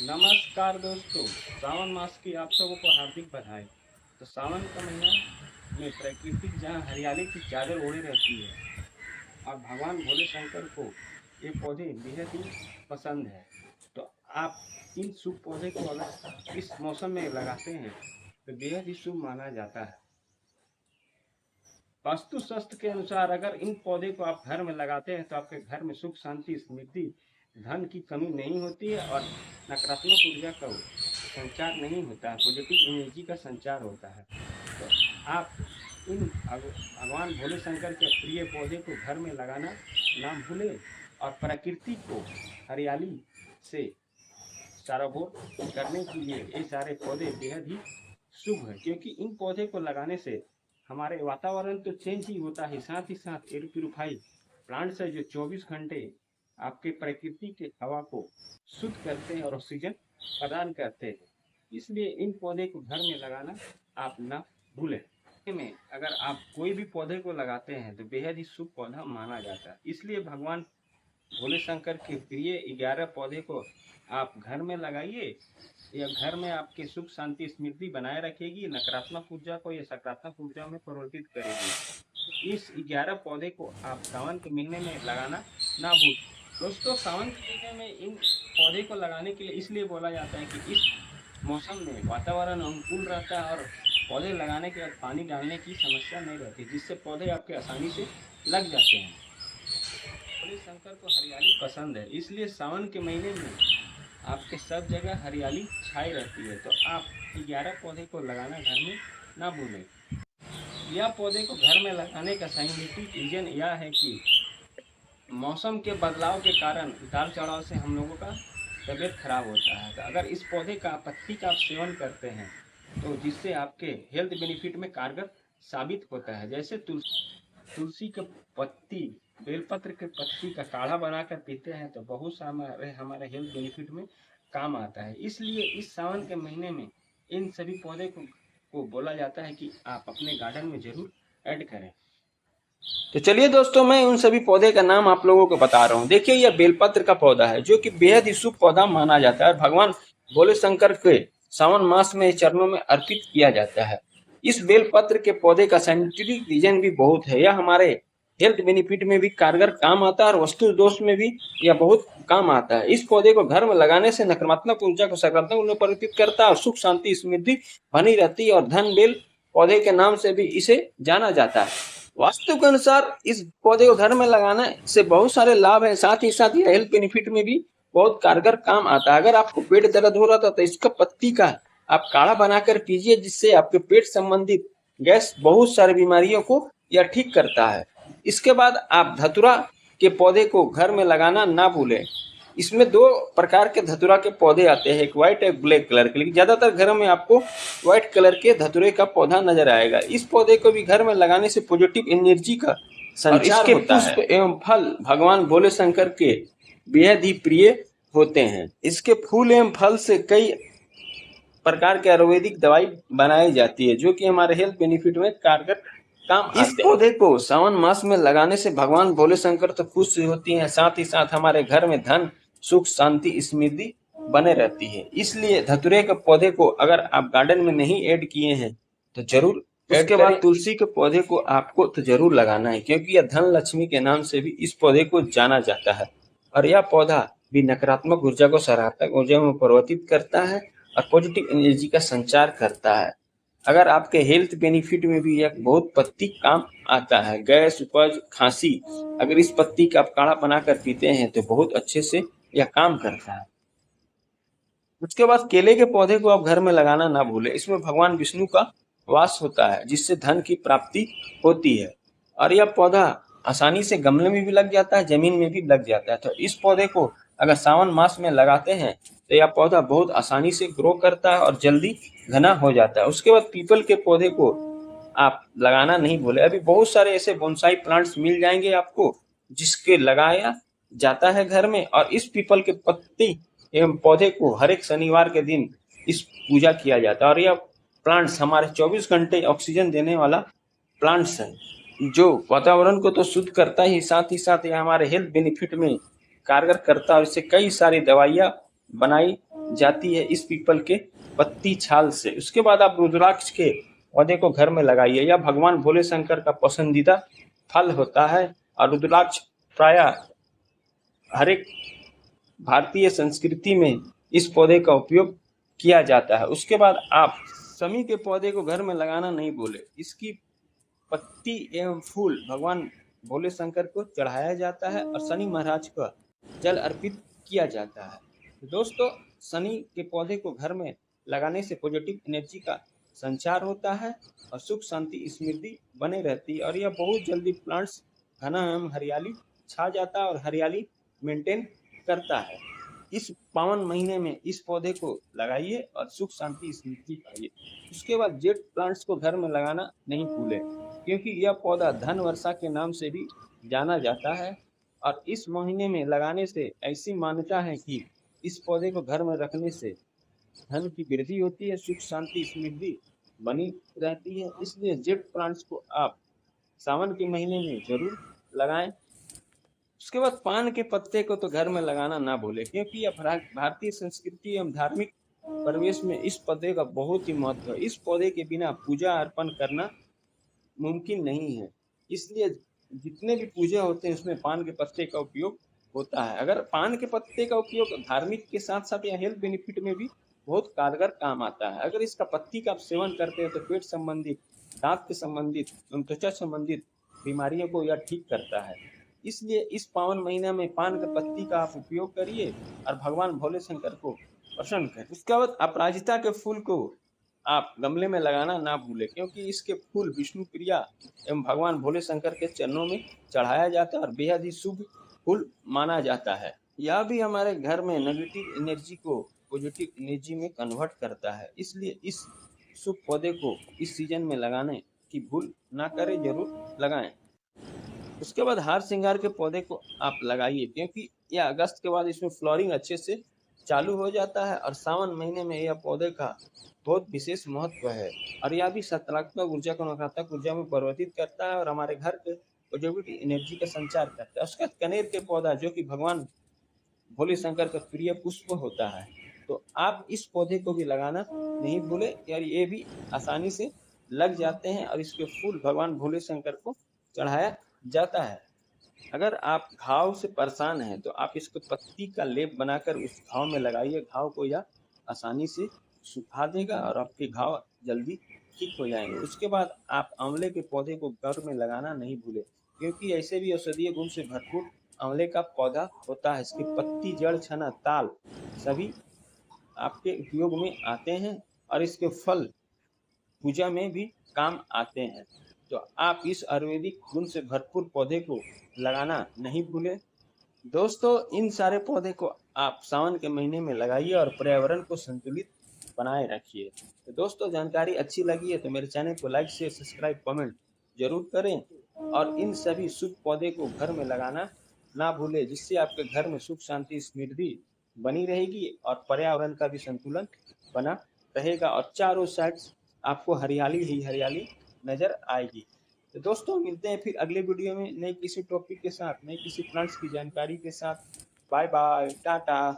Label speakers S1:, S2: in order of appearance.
S1: नमस्कार दोस्तों, सावन मास की आप सबों को हार्दिक बधाई। तो सावन का महीना में प्रकृति जहाँ हरियाली की चादर ओढ़े रहती है और भगवान भोले शंकर को ये पौधे बेहद ही पसंद है। तो आप इन शुभ पौधे को अगर इस मौसम में लगाते हैं तो बेहद ही शुभ माना जाता है। वास्तु शास्त्र के अनुसार अगर इन पौधे को आप घर में लगाते हैं तो आपके घर में सुख शांति समृद्धि धन की कमी नहीं होती है और नकारात्मक ऊर्जा का संचार नहीं होता है, पॉजिटिव एनर्जी का संचार होता है। तो आप इन भगवान भोले शंकर के प्रिय पौधे को घर में लगाना ना भूलें और प्रकृति को हरियाली से सराबोर करने के लिए ये सारे पौधे बेहद ही शुभ है, क्योंकि इन पौधे को लगाने से हमारे वातावरण तो चेंज ही होता है, साथ ही साथ एयर प्यूरिफाई प्लांट्स है जो 24 घंटे आपके प्रकृति के हवा को शुद्ध करते हैं और ऑक्सीजन प्रदान करते हैं। इसलिए इन पौधे को घर में लगाना आप ना भूलें। में अगर आप कोई भी पौधे को लगाते हैं तो बेहद ही शुभ पौधा माना जाता है। इसलिए भगवान भोले शंकर के प्रिय 11 पौधे को आप घर में लगाइए। यह घर में आपके सुख शांति समृद्धि बनाए रखेगी, नकारात्मक ऊर्जा को यह सकारात्मक ऊर्जा में परिवर्तित करेगी। इस 11 पौधे को आप सावन के महीने में लगाना ना भूल। दोस्तों, सावन के महीने में इन पौधे को लगाने के लिए इसलिए बोला जाता है कि इस मौसम में वातावरण अनुकूल रहता है और पौधे लगाने के बाद पानी डालने की समस्या नहीं रहती, जिससे पौधे आपके आसानी से लग जाते हैं। भोले शंकर को हरियाली पसंद है, इसलिए सावन के महीने में आपके सब जगह हरियाली छाई रहती है। तो आप 11 पौधे को लगाना घर में ना भूलें। यह पौधे को घर में लगाने का साइंटिफिक रीजन यह है कि मौसम के बदलाव के कारण उतार चढ़ाव से हम लोगों का तबीयत खराब होता है। तो अगर इस पौधे का पत्ती का आप सेवन करते हैं तो जिससे आपके हेल्थ बेनिफिट में कारगर साबित होता है। जैसे तुलसी के पत्ती, बेलपत्र के पत्ती का काढ़ा बनाकर पीते हैं तो बहुत सारे हमारे हेल्थ बेनिफिट में काम आता है। इसलिए इस सावन के महीने में इन सभी पौधे को बोला जाता है कि आप अपने गार्डन में जरूर ऐड करें।
S2: तो चलिए दोस्तों, मैं उन सभी पौधे का नाम आप लोगों को बता रहा हूँ। देखिए, यह बेलपत्र का पौधा है जो कि बेहद ही शुभ पौधा माना जाता है और भगवान भोले शंकर के सावन मास में चरणों में अर्पित किया जाता है। इस बेलपत्र के पौधे का साइंटिफिक रीजन भी बहुत है। यह हमारे हेल्थ बेनिफिट में भी कारगर काम आता है और वस्तु दोष में भी यह बहुत काम आता है। इस पौधे को घर में लगाने से नकारात्मक ऊर्जा को सकारात्मक में परिवर्तित करता है और सुख शांति समृद्धि बनी रहती है और धन बेल पौधे के नाम से भी इसे जाना जाता है। वास्तु के अनुसार इस पौधे को घर में लगाने से बहुत सारे लाभ है, साथ ही साथ ये हेल्थ बेनिफिट में भी बहुत कारगर काम आता है। अगर आपको पेट दर्द हो रहा था तो इसका पत्ती का आप काढ़ा बनाकर पीजिए, जिससे आपके पेट संबंधित गैस बहुत सारी बीमारियों को यह ठीक करता है। इसके बाद आप धतूरा के पौधे को घर में लगाना ना भूलें। इसमें 2 प्रकार के धतूरा के पौधे आते हैं, एक व्हाइट एक ब्लैक कलर के, लेकिन ज्यादातर घरों में आपको व्हाइट कलर के धतूरे का पौधा नजर आएगा। इस पौधे को भी घर में लगाने से पॉजिटिव एनर्जी का संचार होता है। पुष्प एवं फल भगवान भोले शंकर के बेहद ही प्रिय होते हैं। इसके फूल एवं फल से कई प्रकार के आयुर्वेदिक दवाई बनाई जाती है जो कि हमारे हेल्थ बेनिफिट में कारगर काम। इस पौधे को सावन मास में लगाने से भगवान भोले शंकर तो खुश होती हैं, साथ ही साथ हमारे घर में धन सुख शांति समृद्धि बने रहती है। इसलिए धतूरे के पौधे को अगर आप गार्डन में नहीं ऐड किए हैं तो जरूर। उसके बाद तुलसी के पौधे को आपको तो जरूर लगाना है, क्योंकि यह धन लक्ष्मी के नाम से भी इस पौधे को जाना जाता है और यह पौधा भी नकारात्मक ऊर्जा को सकारात्मक ऊर्जा में परिवर्तित करता है और पॉजिटिव एनर्जी का संचार करता है। अगर आपके हेल्थ बेनिफिट में भी यह बहुत पत्ती काम आता है, गैस उपज खांसी, अगर इस पत्ती का आप काढ़ा बनाकर पीते हैं तो बहुत अच्छे से यह काम करता है। उसके बाद केले के पौधे को आप घर में लगाना ना भूलें। इसमें भगवान विष्णु का वास होता है जिससे धन की प्राप्ति होती है और यह पौधा आसानी से गमले में भी लग जाता है, जमीन में भी लग जाता है। तो इस पौधे को अगर सावन मास में लगाते हैं तो यह पौधा बहुत आसानी से ग्रो करता है और जल्दी घना हो जाता है। उसके बाद पीपल के पौधे को आप लगाना नहीं भूले। अभी बहुत सारे ऐसे बोनसाई प्लांट्स मिल जाएंगे आपको जिसके लगाया जाता है घर में, और इस पीपल के पत्ती एवं पौधे को हर एक शनिवार के दिन इस पूजा किया जाता है और यह प्लांट्स हमारे 24 घंटे ऑक्सीजन देने वाला प्लांट्स है जो वातावरण को तो शुद्ध करता ही, साथ ही साथ यह हमारे हेल्थ बेनिफिट में कारगर करता है। इससे कई सारी दवाइयाँ बनाई जाती है इस पीपल के पत्ती छाल से। उसके बाद आप रुद्राक्ष के पौधे को घर में लगाइए। यह भगवान भोले शंकर का पसंदीदा फल होता है और रुद्राक्ष प्रायः हर एक भारतीय संस्कृति में इस पौधे का उपयोग किया जाता है। उसके बाद आप शमी के पौधे को घर में लगाना नहीं भूलें। इसकी पत्ती एवं फूल भगवान भोले शंकर को चढ़ाया जाता है और शनि महाराज को जल अर्पित किया जाता है। तो दोस्तों, शनि के पौधे को घर में लगाने से पॉजिटिव एनर्जी का संचार होता है और सुख शांति समृद्धि बने रहती है और यह बहुत जल्दी प्लांट्स घना एवं हरियाली छा जाता है और हरियाली मेंटेन करता है। इस पावन महीने में इस पौधे को लगाइए और सुख शांति समृद्धि पाइए। उसके बाद जेड प्लांट्स को घर में लगाना नहीं भूलें, क्योंकि यह पौधा धन वर्षा के नाम से भी जाना जाता है और इस महीने में लगाने से ऐसी मान्यता है कि इस पौधे को घर में रखने से धन की वृद्धि होती है, सुख शांति समृद्धि बनी रहती है। इसलिए जेड प्लांट्स को आप सावन के महीने में जरूर लगाएं। उसके बाद पान के पत्ते को तो घर में लगाना ना भूलें, क्योंकि यह भारतीय संस्कृति एवं धार्मिक परिवेश में इस पौधे का बहुत ही महत्व है। इस पौधे के बिना पूजा अर्पण करना मुमकिन नहीं है, इसलिए जितने भी पूजा होते हैं उसमें पान के पत्ते का उपयोग होता है। अगर पान के पत्ते का उपयोग धार्मिक के साथ साथ या हेल्थ बेनिफिट में भी बहुत कारगर काम आता है। अगर इसका पत्ती का आप सेवन करते हैं तो पेट संबंधित, दांत के संबंधित, त्वचा संबंधित बीमारियों को यह ठीक करता है। इसलिए इस पावन महीना में पान के पत्ती का आप उपयोग करिए और भगवान भोले शंकर को प्रसन्न करें। उसके बाद अपराजिता के फूल को आप गमले में लगाना ना भूलें, क्योंकि इसके फूल विष्णु प्रिया एवं भगवान भोले शंकर के चरणों में चढ़ाया जाता है और बेहद ही शुभ फूल माना जाता है। यह भी हमारे घर में नेगेटिव एनर्जी को पॉजिटिव एनर्जी में कन्वर्ट करता है। इसलिए इस शुभ पौधे को इस सीजन में लगाने की भूल ना करें, जरूर लगाएं। उसके बाद हार श्रृंगार के पौधे को आप लगाइए, क्योंकि यह अगस्त के बाद इसमें फ्लोरिंग अच्छे से चालू हो जाता है और सावन महीने में यह पौधे का बहुत विशेष महत्व है और यह भी सकारात्मक ऊर्जा को नकारात्मक ऊर्जा में परिवर्तित करता है और हमारे घर के पॉजिटिव एनर्जी का संचार करता है। उसके बाद कनेर के पौधा, जो कि भगवान भोले शंकर का प्रिय पुष्प होता है, तो आप इस पौधे को भी लगाना नहीं भूलें यार, ये भी आसानी से लग जाते हैं और इसके फूल भगवान भोले शंकर को चढ़ाया जाता है। अगर आप घाव से परेशान हैं तो आप इसको पत्ती का लेप बनाकर उस घाव में लगाइए। घाव को यह आसानी से सुखा देगा और आपके घाव जल्दी ठीक हो जाएंगे। उसके बाद आप आंवले के पौधे को घर में लगाना नहीं भूलें, क्योंकि ऐसे भी औषधीय गुण से भरपूर आंवले का पौधा होता है। इसकी पत्ती, जड़, छना, ताल सभी आपके उपयोग में आते हैं और इसके फल पूजा में भी काम आते हैं। तो आप इस आयुर्वेदिक गुण से भरपूर पौधे को लगाना नहीं भूलें। दोस्तों, इन सारे पौधे को आप सावन के महीने में लगाइए और पर्यावरण को संतुलित बनाए रखिए। तो दोस्तों, जानकारी अच्छी लगी है तो मेरे चैनल को लाइक, शेयर, सब्सक्राइब, कमेंट जरूर करें और इन सभी शुभ पौधे को घर में लगाना ना भूलें, जिससे आपके घर में सुख शांति समृद्धि बनी रहेगी और पर्यावरण का भी संतुलन बना रहेगा और चारों साइड आपको हरियाली ही हरियाली नजर आएगी। तो दोस्तों, मिलते हैं फिर अगले वीडियो में नए किसी टॉपिक के साथ, नए किसी प्लांट्स की जानकारी के साथ। Bye bye, Tata.